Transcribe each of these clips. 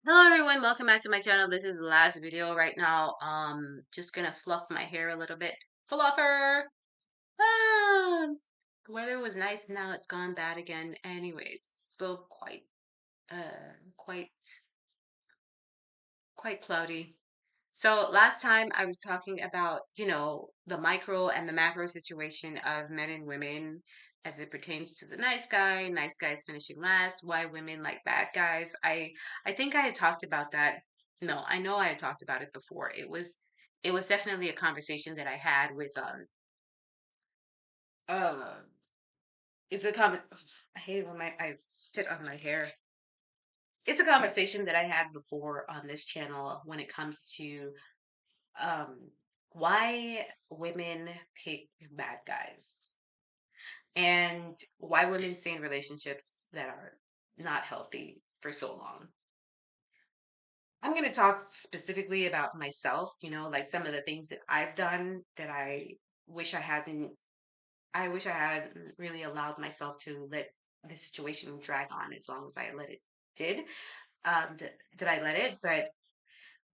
Hello everyone, welcome back to my channel. This is the last video right now. Just gonna fluff my hair a little bit. Fluffer! Ah, the weather was nice, now it's gone bad again. Anyways, still uh quite quite cloudy. So last time I was talking about, the micro and the macro situation of men and women as it pertains to the nice guys finishing last, why women like bad guys. I think I had talked about that. No, I know I had talked about it before. It was definitely a conversation that I had with uh it's a comment I hate it when I sit on my hair. It's a conversation that I had before on this channel when it comes to um why women pick bad guys and why women stay in relationships that are not healthy for so long. I'm going to talk specifically about myself, like some of the things that I've done that wish I hadn't I wish I hadn't really allowed myself to let the situation drag on as long as I let it did. Did I let it? But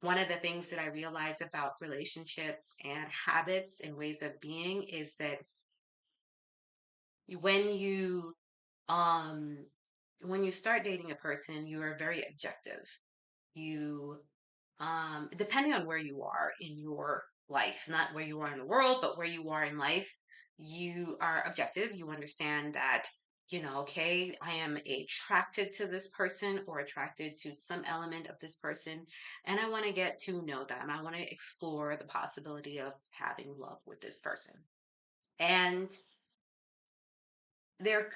one of the things that I realize about relationships and habits and ways of being is that when you um when you start dating a person, you are very objective. You depending on where you are in your life, not where you are in the world, but where you are in life, you are objective. You understand that, okay, I am attracted to this person or attracted to some element of this person, and I want to get to know them. I want to explore the possibility of having love with this person. And there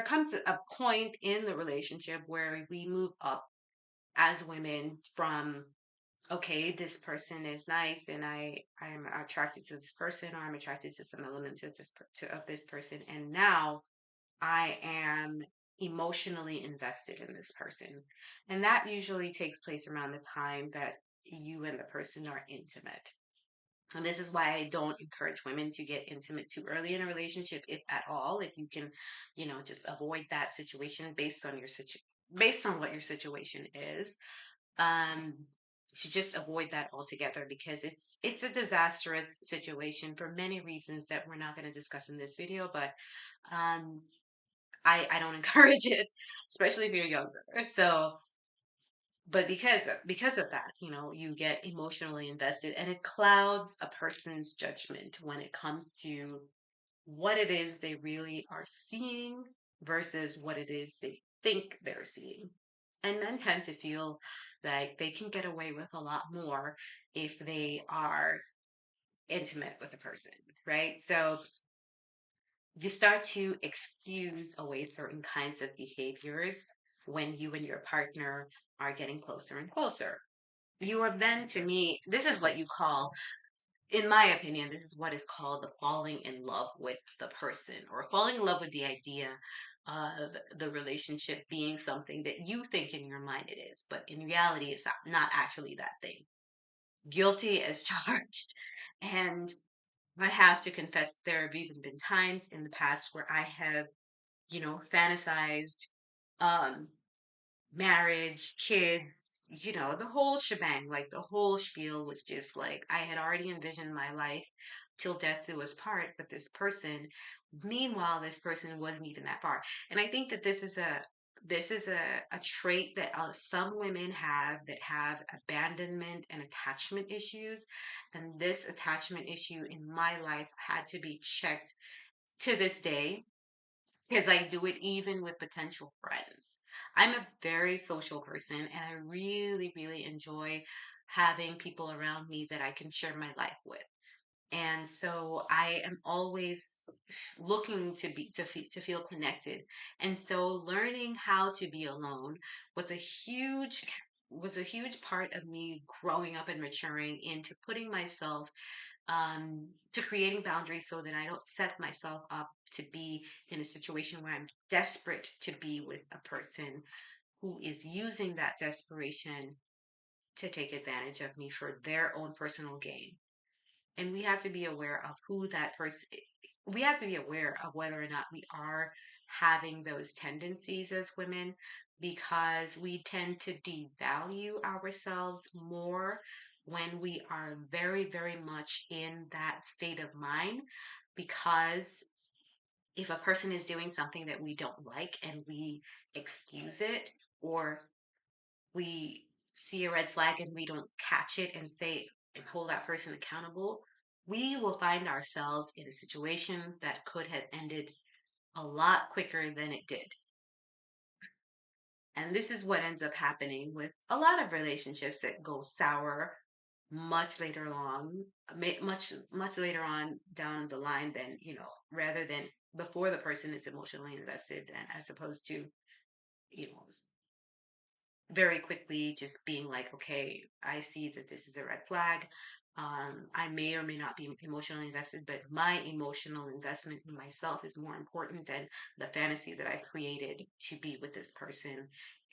comes a point in the relationship where we move up as women from, okay, this person is nice and I'm attracted to this person, or I'm attracted to some elements of of this person, and now I am emotionally invested in this person. And that usually takes place around the time that you and the person are intimate. And this is why I don't encourage women to get intimate too early in a relationship, if at all. If you can, just avoid that situation based on what your situation is. Um, to just avoid that altogether, because it's a disastrous situation for many reasons that we're not going to discuss in this video. But um, I don't encourage it, especially if you're younger. So but because of that, you get emotionally invested, and it clouds a person's judgment when it comes to what it is they really are seeing versus what it is they think they're seeing. And men tend to feel like they can get away with a lot more if they are intimate with a person, right? So you start to excuse away certain kinds of behaviors when you and your partner are getting closer and closer. You are then, to me, this is what you call, in my opinion, this is what is called the falling in love with the person, or falling in love with the idea of the relationship being something that you think in your mind it is, but in reality, it's not actually that thing. Guilty as charged. And I have to confess, there have even been times in the past where I have, fantasized um marriage, kids, the whole shebang, like the whole spiel was just like I had already envisioned my life till death do us part with this person. Meanwhile, this person wasn't even that far. And I think that this is a trait that some women have, that have abandonment and attachment issues. And this attachment issue in my life had to be checked to this day, because I do it even with potential friends. I'm a very social person, and I really, really enjoy having people around me that I can share my life with. And so I am always looking to feel connected. And so learning how to be alone was a huge was a huge part of me growing up and maturing into putting myself to creating boundaries so that I don't set myself up to be in a situation where I'm desperate to be with a person who is using that desperation to take advantage of me for their own personal gain. And we have to be aware of who that person we have to be aware of whether or not we are having those tendencies as women, because we tend to devalue ourselves more when we are very, very much in that state of mind. Because if a person is doing something that we don't like and we excuse it, or we see a red flag and we don't catch it and say and hold that person accountable, we will find ourselves in a situation that could have ended a lot quicker than it did. And this is what ends up happening with a lot of relationships that go sour much later on, much later on down the line than, rather than before the person is emotionally invested, and as opposed to, you know, very quickly just being like, okay, I see that this is a red flag. I may or may not be emotionally invested, but my emotional investment in myself is more important than the fantasy that I've created to be with this person,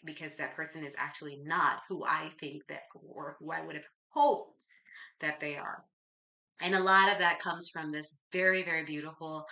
because that person is actually not who I think that, or who I would have hoped that they are. And a lot of that comes from this very, very beautiful,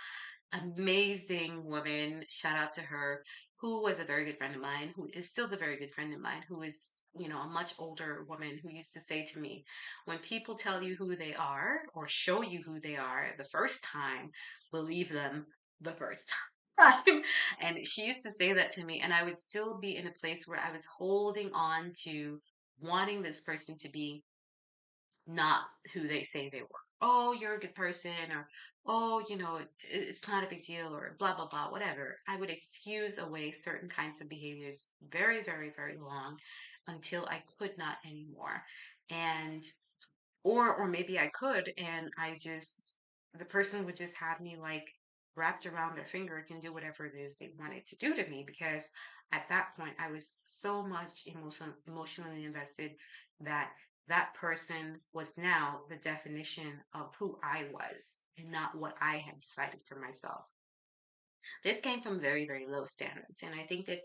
amazing woman, shout out to her, who was a very good friend of mine, who is still the very good friend of mine, who is, a much older woman, who used to say to me, when people tell you who they are or show you who they are the first time, believe them the first time. And she used to say that to me, and I would still be in a place where I was holding on to wanting this person to be not who they say they were. Oh, you're a good person, or oh, it's not a big deal, or blah, blah, blah, whatever. I would excuse away certain kinds of behaviors very, very, very long until I could not anymore. And, or maybe I could, and the person would just have me like wrapped around their finger and do whatever it is they wanted to do to me, because at that point I was so much emotionally invested that that person was now the definition of who I was and not what I had decided for myself. This came from very, very low standards. And I think that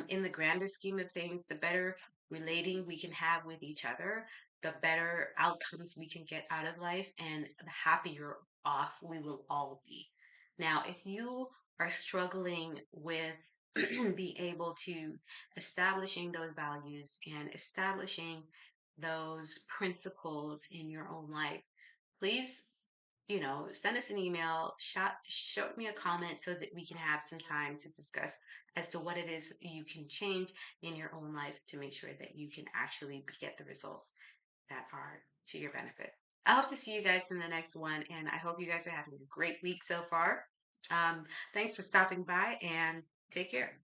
in the grander scheme of things, the better relating we can have with each other, the better outcomes we can get out of life, and the happier off we will all be. Now, if you are struggling with being able to establishing those values and establishing those principles in your own life, please, send us an email, show me a comment so that we can have some time to discuss as to what it is you can change in your own life to make sure that you can actually get the results that are to your benefit. I hope to see you guys in the next one, and I hope you guys are having a great week so far. Thanks for stopping by, and take care.